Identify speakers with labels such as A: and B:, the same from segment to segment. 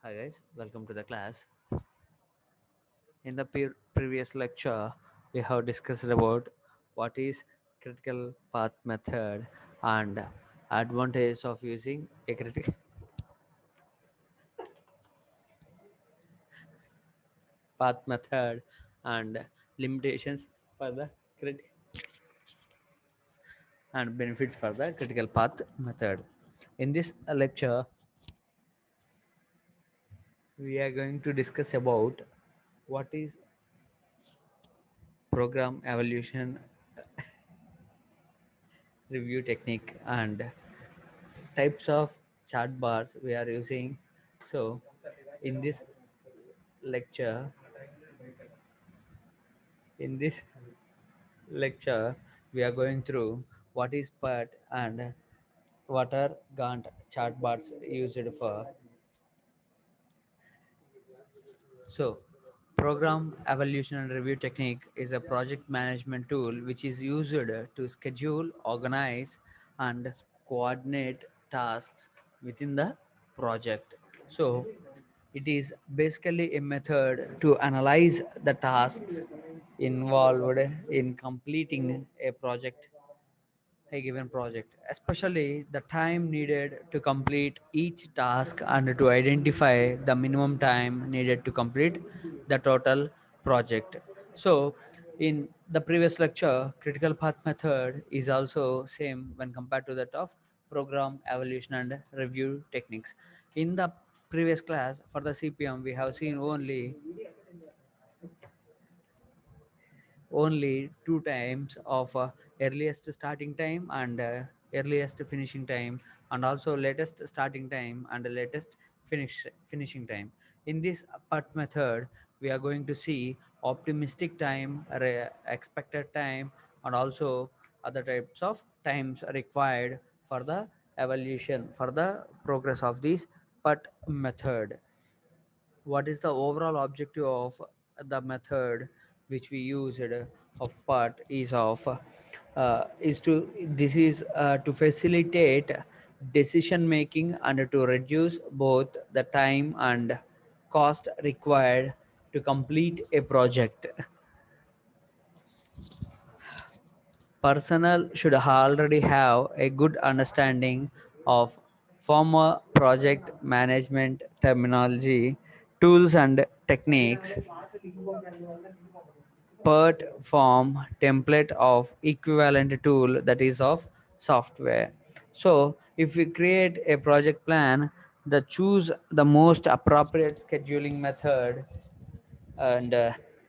A: Hi guys, welcome to the class. In the previous lecture, we have discussed about what is critical path method and advantage of using a critical path method and limitations for the and benefits for the critical path method. In this lecture, we are going to discuss about what is program evaluation review technique and types of chart bars we are using. So in this lecture in this lecture we are going through what is PERT and what are Gantt chart bars used for. So program evaluation and review technique is a project management tool which is used to schedule, organize and coordinate tasks within the project. So it is basically a method to analyze the tasks involved in completing a given project, especially the time needed to complete each task and to identify the minimum time needed to complete the total project. So in the previous lecture, critical path method is also same when compared to that of program evaluation and review techniques. In the previous class for the CPM, we have seen only two times of earliest starting time and earliest finishing time, and also latest starting time and latest finishing time. In this part method, we are going to see optimistic time, expected time, and also other types of times required for the evaluation for the progress of this part method. What is the overall objective of the method which we used of part is to this is to facilitate decision making and to reduce both the time and cost required to complete a project. Personnel should already have a good understanding of former project management terminology, tools and techniques. PERT form template of equivalent tool that is of software. So if we create a project plan, the choose the most appropriate scheduling method and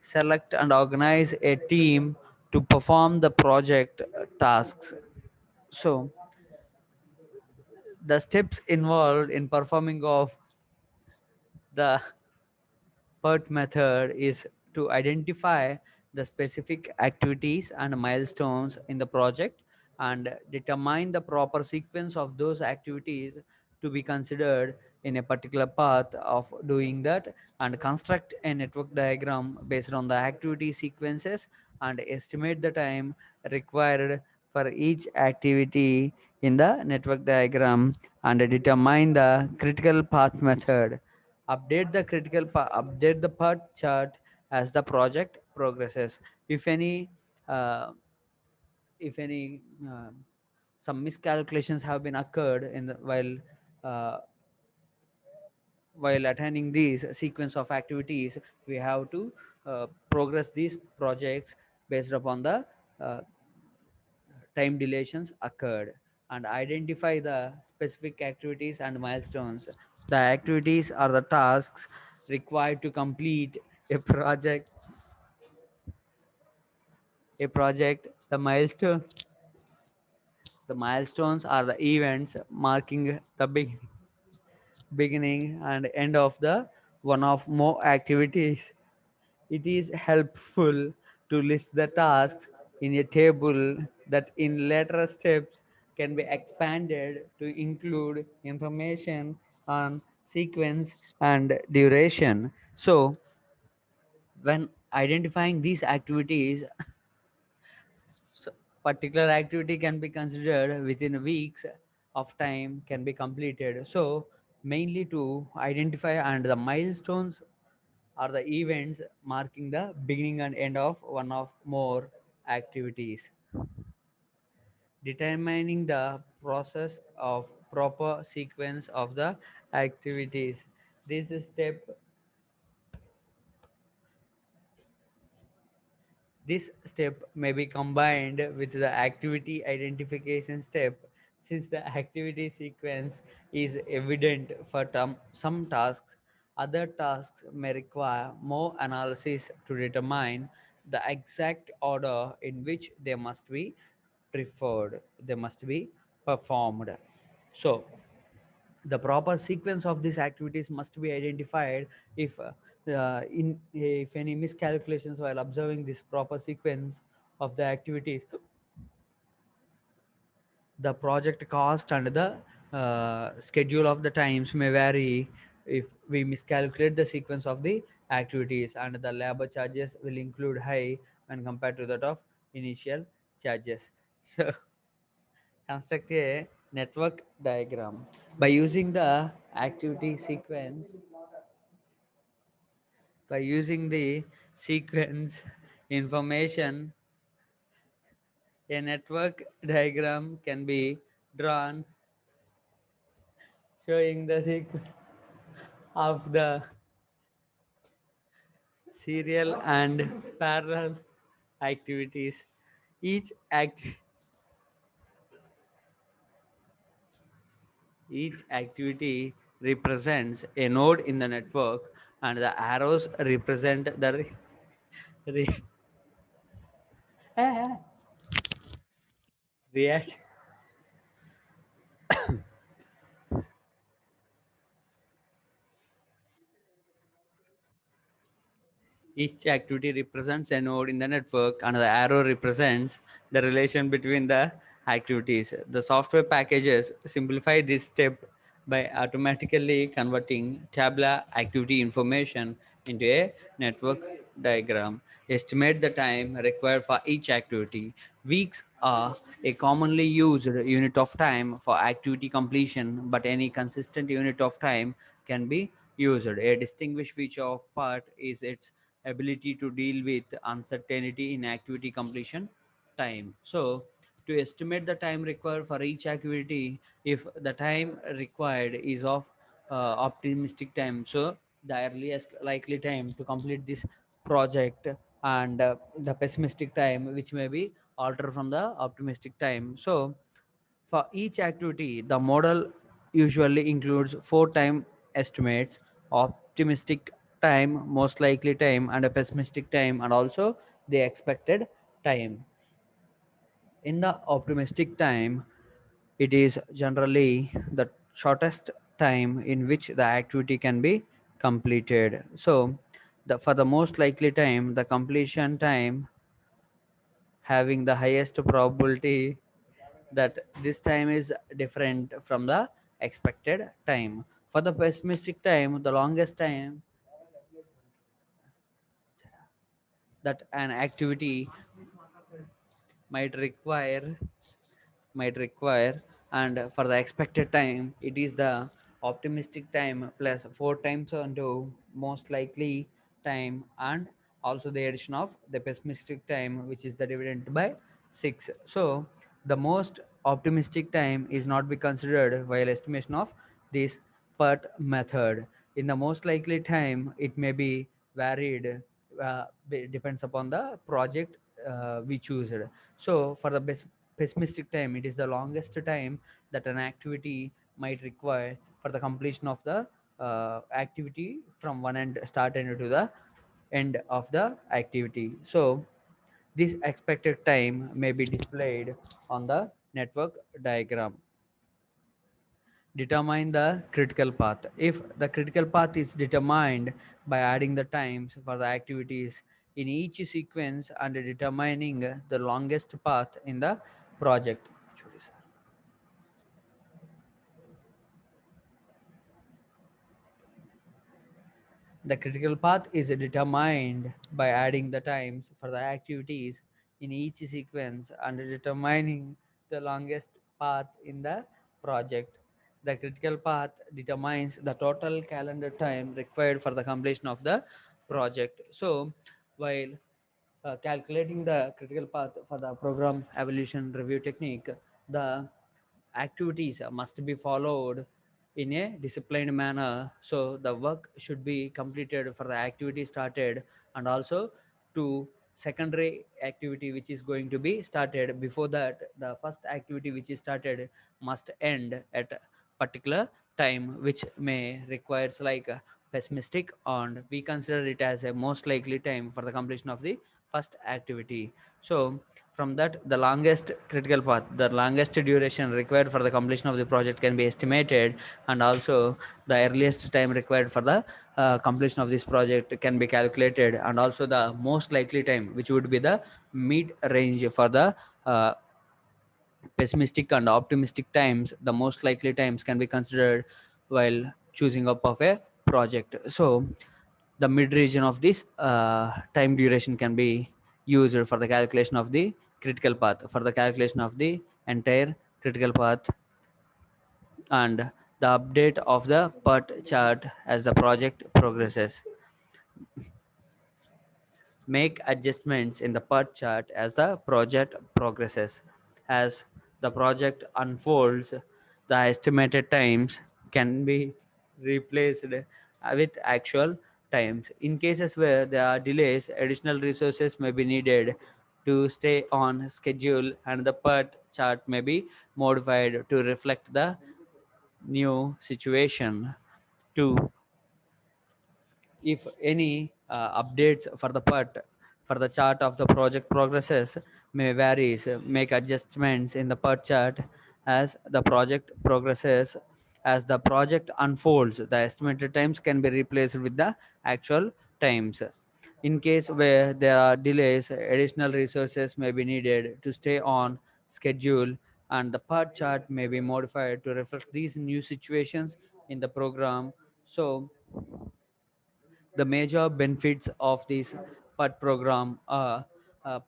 A: select and organize a team to perform the project tasks. So the steps involved in performing of the PERT method is to identify the specific activities and milestones in the project and determine the proper sequence of those activities to be considered in a particular path of doing that, and construct a network diagram based on the activity sequences and estimate the time required for each activity in the network diagram and determine the critical path method. Update the part chart as the project progresses. If any uh, if any some miscalculations have been occurred in the uh, while attending these sequence of activities, we have to progress these projects based upon the uh, time dilations occurred and identify the specific activities and milestones. The activities are the tasks required to complete a project. The milestones are the events marking the beginning and end of the one of more activities. It is helpful to list the tasks in a table that in later steps can be expanded to include information on sequence and duration. So, when identifying these activities, so particular activity can be considered within weeks of time can be completed. So mainly to identify and the milestones are the events marking the beginning and end of one of more activities, determining the process of proper sequence of the activities. This step This step may be combined with the activity identification step since the activity sequence is evident for some tasks. Other tasks may require more analysis to determine the exact order in which they must be they must be performed. So, the proper sequence of these activities must be identified. If any miscalculations while observing this proper sequence of the activities, the project cost and the schedule of the times may vary if we miscalculate the sequence of the activities, and the labor charges will include high when compared to that of initial charges. So construct a network diagram by using the activity sequence by using the sequence information. A network diagram can be drawn showing the sequence of the serial and parallel activities. Each act each activity represents a node in the network, and the arrows represent the re- react Each activity represents a node in the network, and the arrow represents the relation between the activities. The software packages simplify this step by automatically converting tabular activity information into a network diagram. Estimate the time required for each activity. Weeks are a commonly used unit of time for activity completion, but any consistent unit of time can be used. A distinguished feature of PART is its ability to deal with uncertainty in activity completion time. So, to estimate the time required for each activity, if the time required is of optimistic time, so the earliest likely time to complete this project, and the pessimistic time, which may be altered from the optimistic time. So, for each activity, the model usually includes four time estimates: optimistic time, most likely time, and a pessimistic time, and also the expected time. In the optimistic time, it is generally the shortest time in which the activity can be completed. So, for the most likely time, the completion time having the highest probability that this time is different from the expected time. For the pessimistic time, the longest time that an activity might require might require, and for the expected time it is the optimistic time plus four times onto most likely time, and also the addition of the pessimistic time, which is the dividend by 6. So the most optimistic time is not be considered while estimation of this PERT method. In the most likely time it may be varied, depends upon the project we choose. So for the pessimistic time, it is the longest time that an activity might require for the completion of the activity from one end start end to the end of the activity. So this expected time may be displayed on the network diagram. Determine the critical path. If the critical path is determined by adding the times for the activities in each sequence and determining the longest path in the project. The critical path is determined by adding the times for the activities in each sequence and determining the longest path in the project. The critical path determines the total calendar time required for the completion of the project. So, while calculating the critical path for the program evolution review technique, the activities must be followed in a disciplined manner. So the work should be completed for the activity started, and also to secondary activity which is going to be started. Before that, the first activity which is started must end at a particular time, which may requires like a pessimistic, and we consider it as a most likely time for the completion of the first activity. So from that, the longest critical path, the longest duration required for the completion of the project can be estimated, and also the earliest time required for the completion of this project can be calculated, and also the most likely time, which would be the mid range for the uh, pessimistic and optimistic times. The most likely times can be considered while choosing up of a project. So the mid region of this time duration can be used for the calculation of the critical path, for the calculation of the entire critical path, and the update of the PERT chart as the project progresses. Make adjustments in the PERT chart as the project progresses. As the project unfolds, the estimated times can be replaced with actual times. In cases where there are delays, additional resources may be needed to stay on schedule, and the PERT chart may be modified to reflect the new situation. To if any updates for the part for the chart of the project progresses may varies, make adjustments in the part chart as the project progresses. As the project unfolds, the estimated times can be replaced with the actual times. In case where there are delays, additional resources may be needed to stay on schedule, and the part chart may be modified to reflect these new situations in the program. So the major benefits of this PUT program,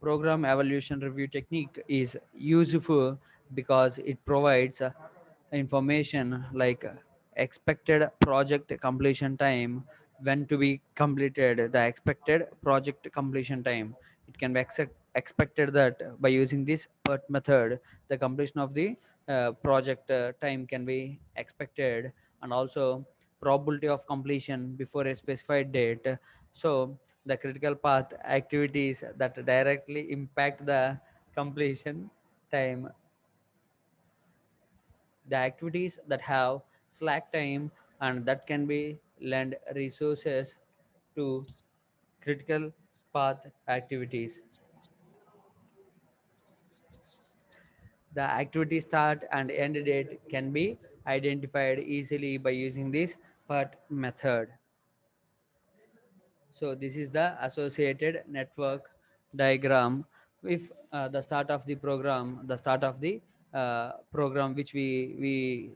A: program evaluation review technique, is useful because it provides information like expected project completion time, when to be completed, the expected project completion time. It can be expected that by using this PERT method, the completion of the project time can be expected, and also probability of completion before a specified date. So the critical path activities that directly impact the completion time, the activities that have slack time and that can be lend resources to critical path activities. The activity start and end date can be identified easily by using this PERT method. So this is the associated network diagram. If the start of the program, the start of the program which we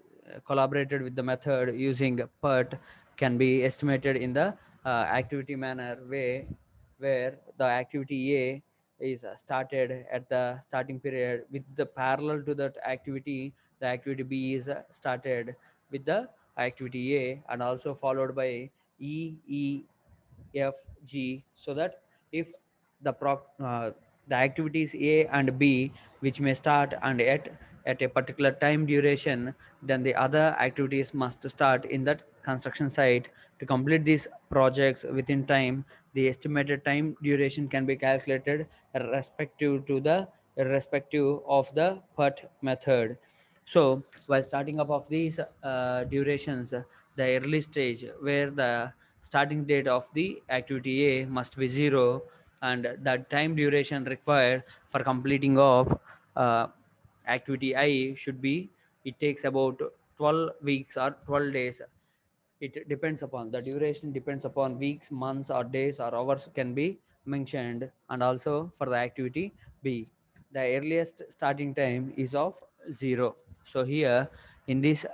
A: collaborated with the method using PERT can be estimated in the activity manner way, where the activity A is started at the starting period with the parallel to that activity. The activity B is started with the activity A, and also followed by E, F, G, so that if the activities A and B, which may start and at a particular time duration, then the other activities must start in that construction site to complete these projects within time. The estimated time duration can be calculated respective to the irrespective of the PERT method. So while starting up of these durations, the early stage where the starting date of the activity A must be 0, and the time duration required for completing of uh, activity I should be, it takes about 12 weeks or 12 days. It depends upon the duration, depends upon weeks, months or days or hours can be mentioned. And also for the activity B, the earliest starting time is of 0. So here in this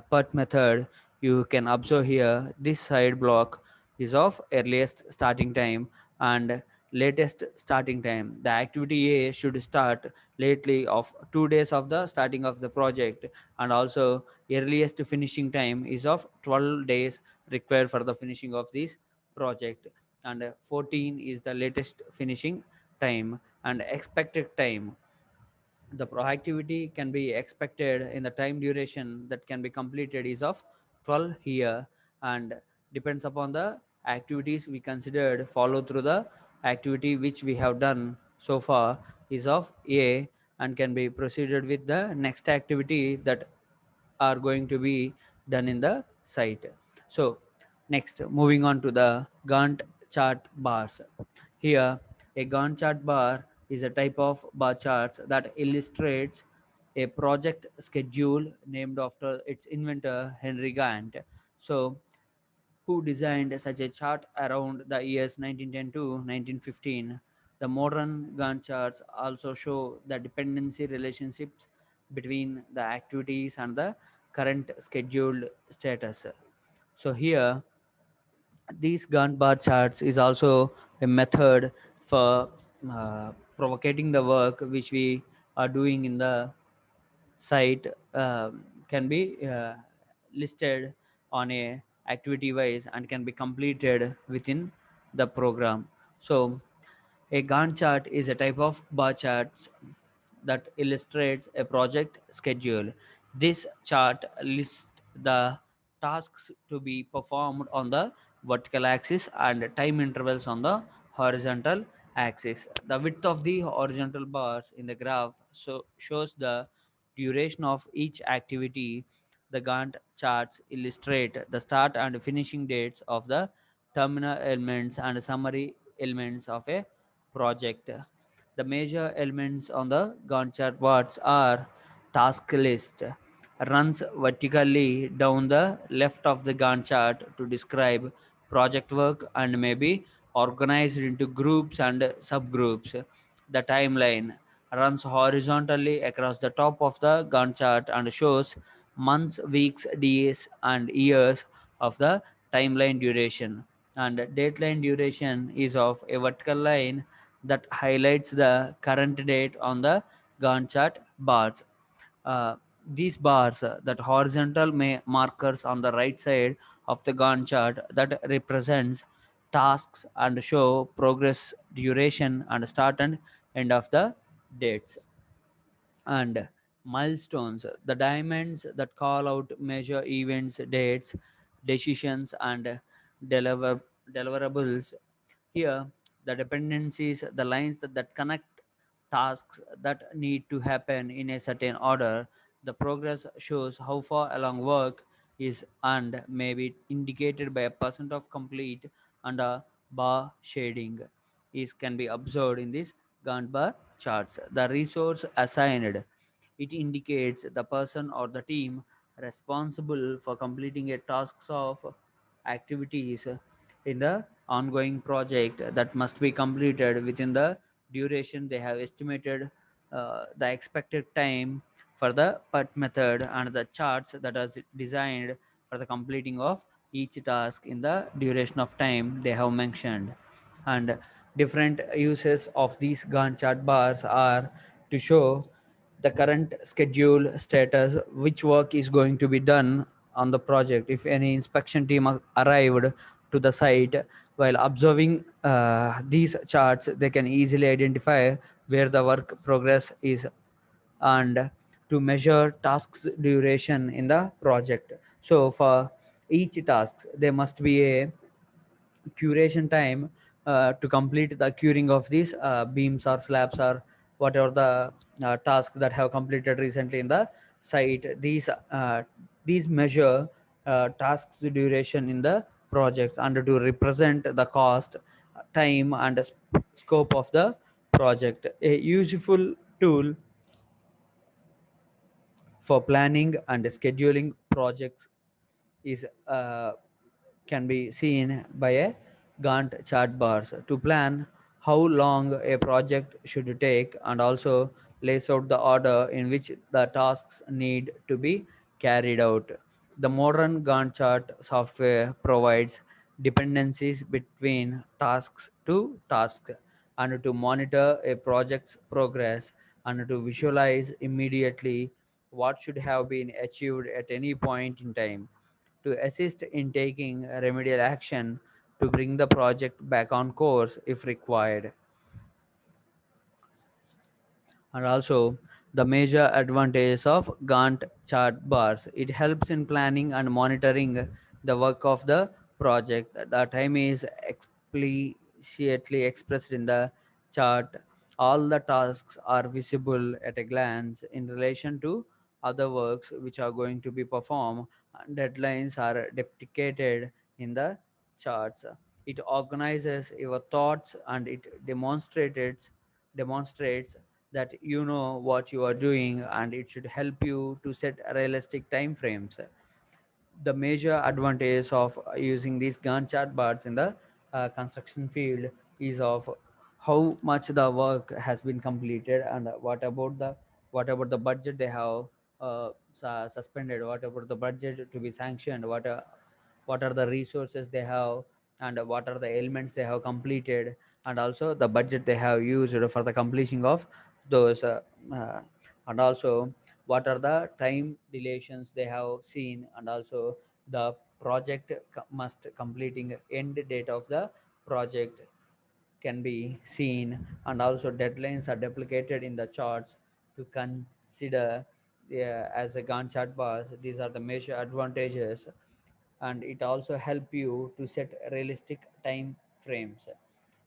A: PERT method, you can observe here this side block is of earliest starting time, and latest starting time. The activity A should start lately of 2 days of the starting of the project, and also earliest finishing time is of 12 days required for the finishing of this project, and 14 is the latest finishing time. And expected time, the proactivity can be expected in the time duration that can be completed is of 12 here, and depends upon the activities we considered follow through the activity which we have done so far is of A, and can be proceeded with the next activity that are going to be done in the site. So next, moving on to the Gantt chart bars. Here, a Gantt chart bar is a type of bar charts that illustrates a project schedule named after its inventor Henry Gantt. So, who designed such a chart around the years 1910 to 1915. The modern Gantt charts also show the dependency relationships between the activities and the current scheduled status. So here, these Gantt bar charts is also a method for provocating the work which we are doing in the site, can be listed on a activity wise and can be completed within the program. So a Gantt chart is a type of bar chart that illustrates a project schedule. This chart lists the tasks to be performed on the vertical axis and time intervals on the horizontal axis. The width of the horizontal bars in the graph shows the duration of each activity. The Gantt charts illustrate the start and finishing dates of the terminal elements and summary elements of a project. The major elements on the Gantt chart boards are task list, runs vertically down the left of the Gantt chart to describe project work and may be organized into groups and subgroups. The timeline runs horizontally across the top of the Gantt chart and shows months, weeks, days, and years of the timeline duration. And dateline duration is of a vertical line that highlights the current date on the Gantt chart bars. These bars, that horizontal markers on the right side of the Gantt chart that represents tasks and show progress, duration, and start and end of the dates. And milestones, the diamonds that call out measure events, dates, decisions, and deliver deliverables. Here, the dependencies, the lines that connect tasks that need to happen in a certain order. The progress shows how far along work is and may be indicated by a percent of complete, and a bar shading is can be observed in this Gantt bar charts. The resource assigned, it indicates the person or the team responsible for completing a tasks of activities in the ongoing project that must be completed within the duration they have estimated. The expected time for the PERT method and the charts that are designed for the completing of each task in the duration of time they have mentioned. And different uses of these Gantt chart bars are to show the current schedule status, which work is going to be done on the project. If any inspection team arrived to the site, while observing these charts, they can easily identify where the work progress is, and to measure tasks duration in the project. So for each task, there must be a curation time to complete the curing of these beams or slabs or whatever the tasks that have completed recently in the site. These measure tasks duration in the project and to represent the cost, time, and scope of the project. A useful tool for planning and scheduling projects is can be seen by a Gantt chart bars to plan how long a project should take, and also lays out the order in which the tasks need to be carried out. The modern Gantt chart software provides dependencies between tasks to tasks. and to monitor a project's progress and to visualize immediately what should have been achieved at any point in time, to assist in taking remedial action to bring the project back on course if required. And also the major advantages of Gantt chart bars. It helps in planning and monitoring the work of the project. The time is explicitly expressed in the chart. All the tasks are visible at a glance in relation to other works which are going to be performed. And deadlines are depicted in the charts. It organizes your thoughts and it demonstrates that you know what you are doing, and it should help you to set realistic time frames. The major advantage of using these Gantt chart bars in the construction field is of how much the work has been completed, and what about the budget they have suspended, what about the budget to be sanctioned, what are the resources they have, and what are the elements they have completed, and also the budget they have used for the completion of those uh, and also what are the time dilations they have seen, and also the project must completing end date of the project can be seen, and also deadlines are duplicated in the charts to consider as a Gantt chart bars. These are the major advantages, and it also help you to set realistic time frames.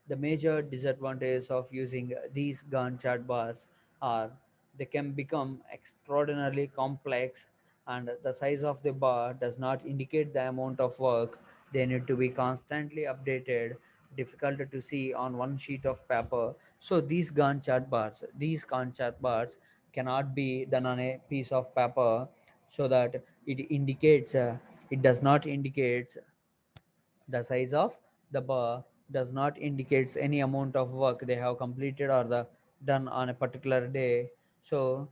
A: The major disadvantages of using these Gantt chart bars are they can become extraordinarily complex, and the size of the bar does not indicate the amount of work. They need to be constantly updated, difficult to see on one sheet of paper. So these Gantt chart bars cannot be done on a piece of paper, so that it does not indicate the size of the bar, does not indicates any amount of work they have completed or the done on a particular day. So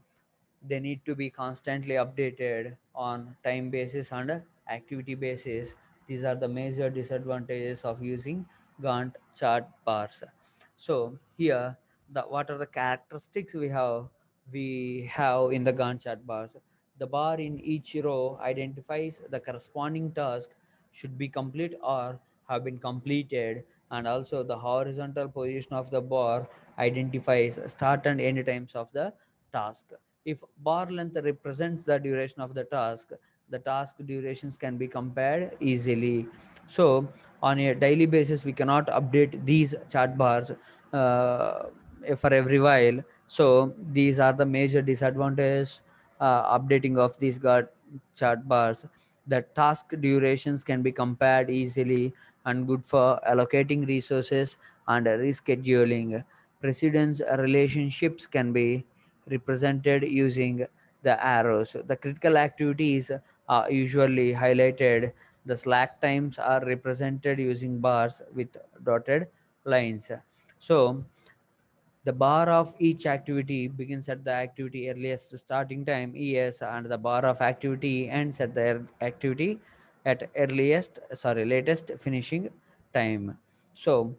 A: they need to be constantly updated on time basis and activity basis. These are the major disadvantages of using Gantt chart bars. So here, the what are the characteristics we have in the Gantt chart bars? The bar in each row identifies the corresponding task should be complete or have been completed, and also the horizontal position of the bar identifies start and end times of the task. If bar length represents the duration of the task durations can be compared easily. So on a daily basis we cannot update these chart bars for every while. So these are the major disadvantages updating of these chart bars. The task durations can be compared easily and good for allocating resources and rescheduling. Precedence relationships can be represented using the arrows. The critical activities are usually highlighted. The slack times are represented using bars with dotted lines. So the bar of each activity begins at the activity earliest starting time ES, and the bar of activity ends at the activity at latest finishing time. So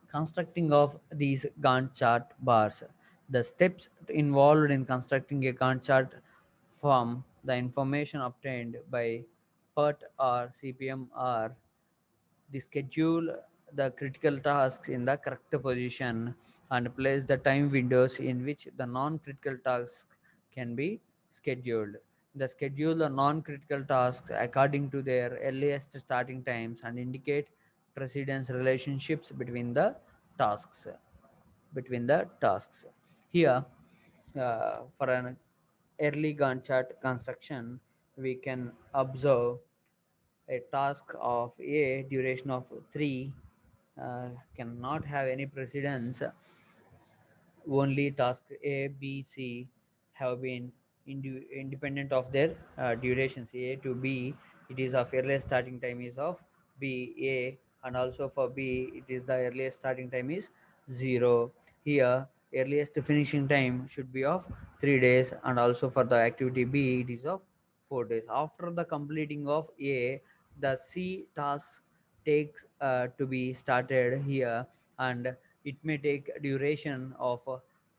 A: constructing of these Gantt chart bars. The steps involved in constructing a Gantt chart from the information obtained by PERT or CPM are the schedule the critical tasks in the correct position and place the time windows in which the non-critical tasks can be scheduled. The schedule the non-critical tasks according to their earliest starting times and indicate precedence relationships between the tasks. Here, for an early Gantt chart construction, we can observe a task of a duration of 3 cannot have any precedence. Only task A, B, C have been independent of their durations. A to B, it is of earliest starting time is of B A, and also for B, it is the earliest starting time is 0. Here, earliest finishing time should be of 3 days, and also for the activity B, it is of 4 days. After the completing of A, the C task takes to be started here, and it may take duration of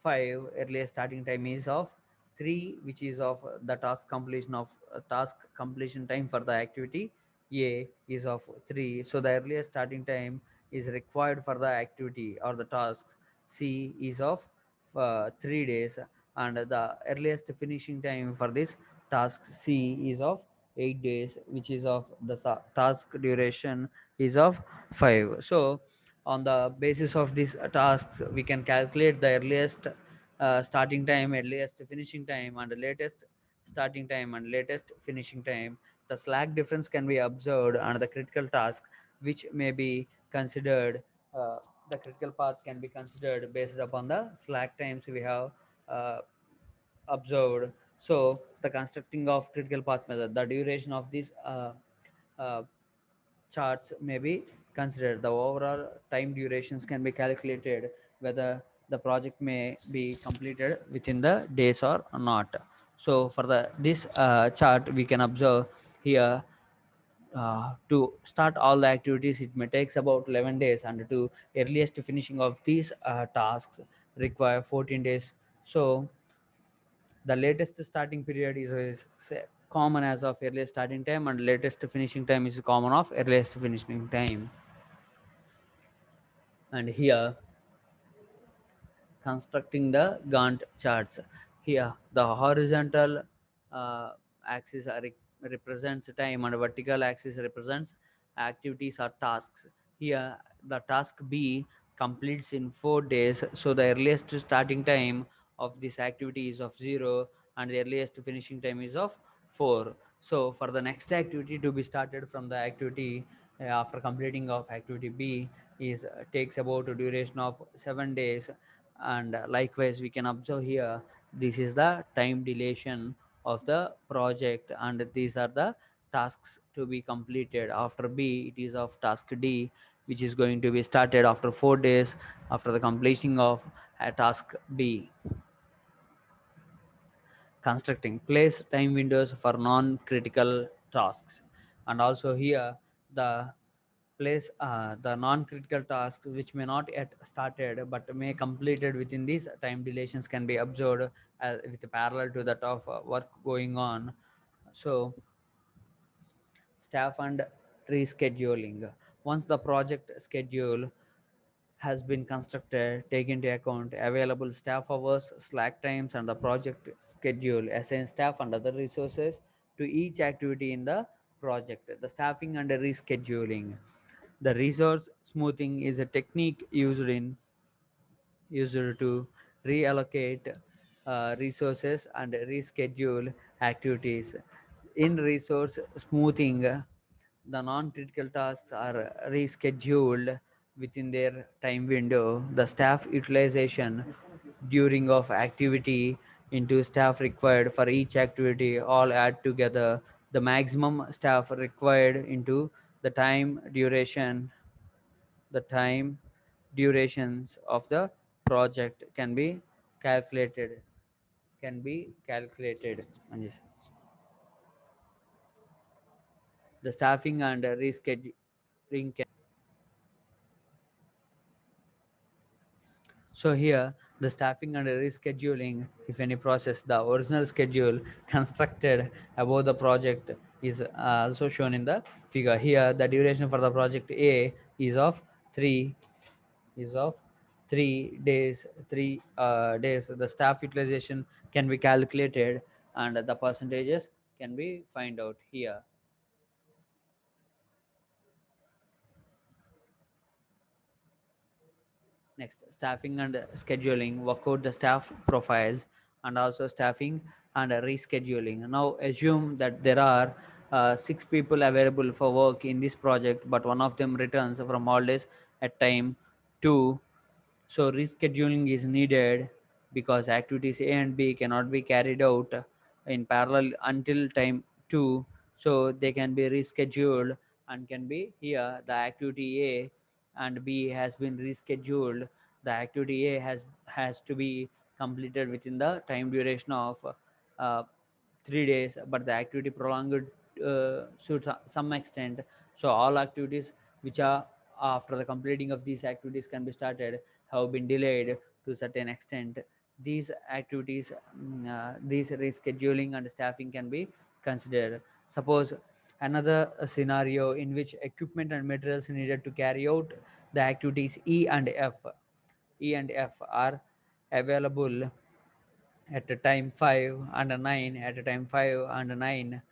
A: 5. Earliest starting time is of 3, which is of the task completion time for the activity A is of 3. So the earliest starting time is required for the activity or the task C is of 3 days, and the earliest finishing time for this task C is of 8 days, which is of the task duration is of 5. So on the basis of these tasks, we can calculate the earliest starting time, earliest finishing time, and the latest starting time and latest finishing time. The slack difference can be observed, and the critical task, which may be considered, uh, the critical path can be considered based upon the slack times we have uh, observed. So the constructing of critical path method, the duration of this uh, charts may be considered. The overall time durations can be calculated whether the project may be completed within the days or not. So for the this chart we can observe here, to start all the activities it may takes about 11 days, and to earliest finishing of these tasks require 14 days. So the latest starting period is common as of earliest starting time, and latest finishing time is common of earliest finishing time. And here constructing the Gantt charts. Here the horizontal uh, axis represents time, and vertical axis represents activities or tasks. Here the task B completes in 4 days, so the earliest starting time of this activity is of 0, and the earliest finishing time is of 4. So for the next activity to be started from the activity after completing of activity B is takes about a duration of 7 days. And likewise we can observe here, this is the time dilation of the project, and these are the tasks to be completed. After B, it is of task D, which is going to be started after 4 days after the completion of task B. Constructing place time windows for non-critical tasks. And also here the place the non-critical tasks which may not yet started but may completed within these time dilations can be observed with parallel to that of work going on. So staff and rescheduling. Once the project schedule has been constructed, take into account available staff hours, slack times, and the project schedule, assign staff and other resources to each activity in the project. The staffing and the rescheduling. The resource smoothing is a technique used to reallocate resources and reschedule activities. In resource smoothing, the non-critical tasks are rescheduled within their time window. The staff utilization during of activity into staff required for each activity all add together. The maximum staff required into the time durations of the project calculated can be calculated. Manjesh. The staffing and rescheduling can. So here, the staffing and rescheduling, if any process, the original schedule constructed above the project is also shown in the figure. Here, the duration for the project A is of 3 is of 3 days. 3 days. The staff utilization can be calculated, and the percentages can be find out here. Next, staffing and scheduling. Work out the staff profiles, and also staffing and rescheduling. Now, assume that there are 6 people available for work in this project, but one of them returns from holidays at time 2. So rescheduling is needed because activities A and B cannot be carried out in parallel until time 2. So they can be rescheduled, and can be here the activity A and B has been rescheduled. The activity A has to be completed within the time duration of uh, 3 days, but the activity prolonged to some extent. So all activities which are after the completing of these activities can be started have been delayed to certain extent. These activities, these rescheduling and staffing can be considered. Suppose another scenario in which equipment and materials needed to carry out the activities E and F are available at a time 5 and a 9 at a time 5 and a 9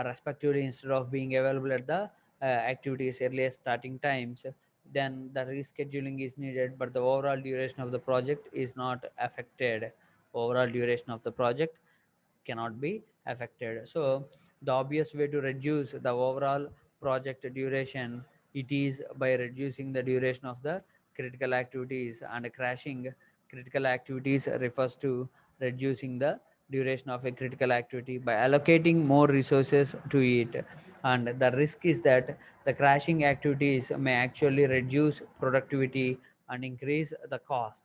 A: respectively, instead of being available at the activities earliest starting times, then the rescheduling is needed, but the overall duration of the project is not affected. Overall duration of the project cannot be affected. So the obvious way to reduce the overall project duration, it is by reducing the duration of the critical activities. And crashing critical activities refers to reducing the duration of a critical activity by allocating more resources to it. And the risk is that the crashing activities may actually reduce productivity and increase the cost.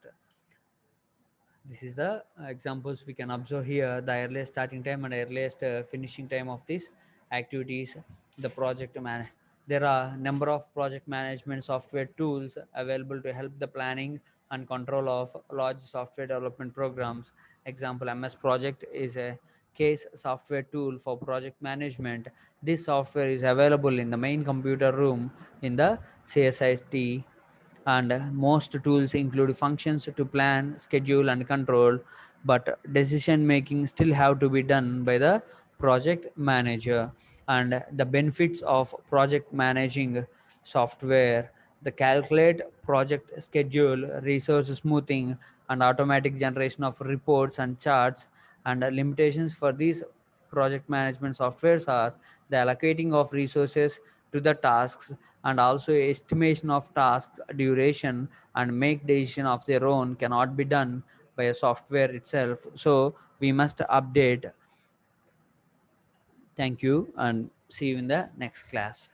A: This is the examples we can observe here: the earliest starting time and earliest finishing time of these activities. The project man There are number of project management software tools available to help the planning and control of large software development programs. Example, MS Project is a case software tool for project management. This software is available in the main computer room in the CSIT, and most tools include functions to plan, schedule, and control, but decision making still have to be done by the project manager. And the benefits of project managing software: the calculate project schedule, resource smoothing, and automatic generation of reports and charts. And limitations for these project management softwares are the allocating of resources to the tasks, and also estimation of tasks duration and make decision of their own cannot be done by a software itself. So we must update. Thank you and see you in the next class.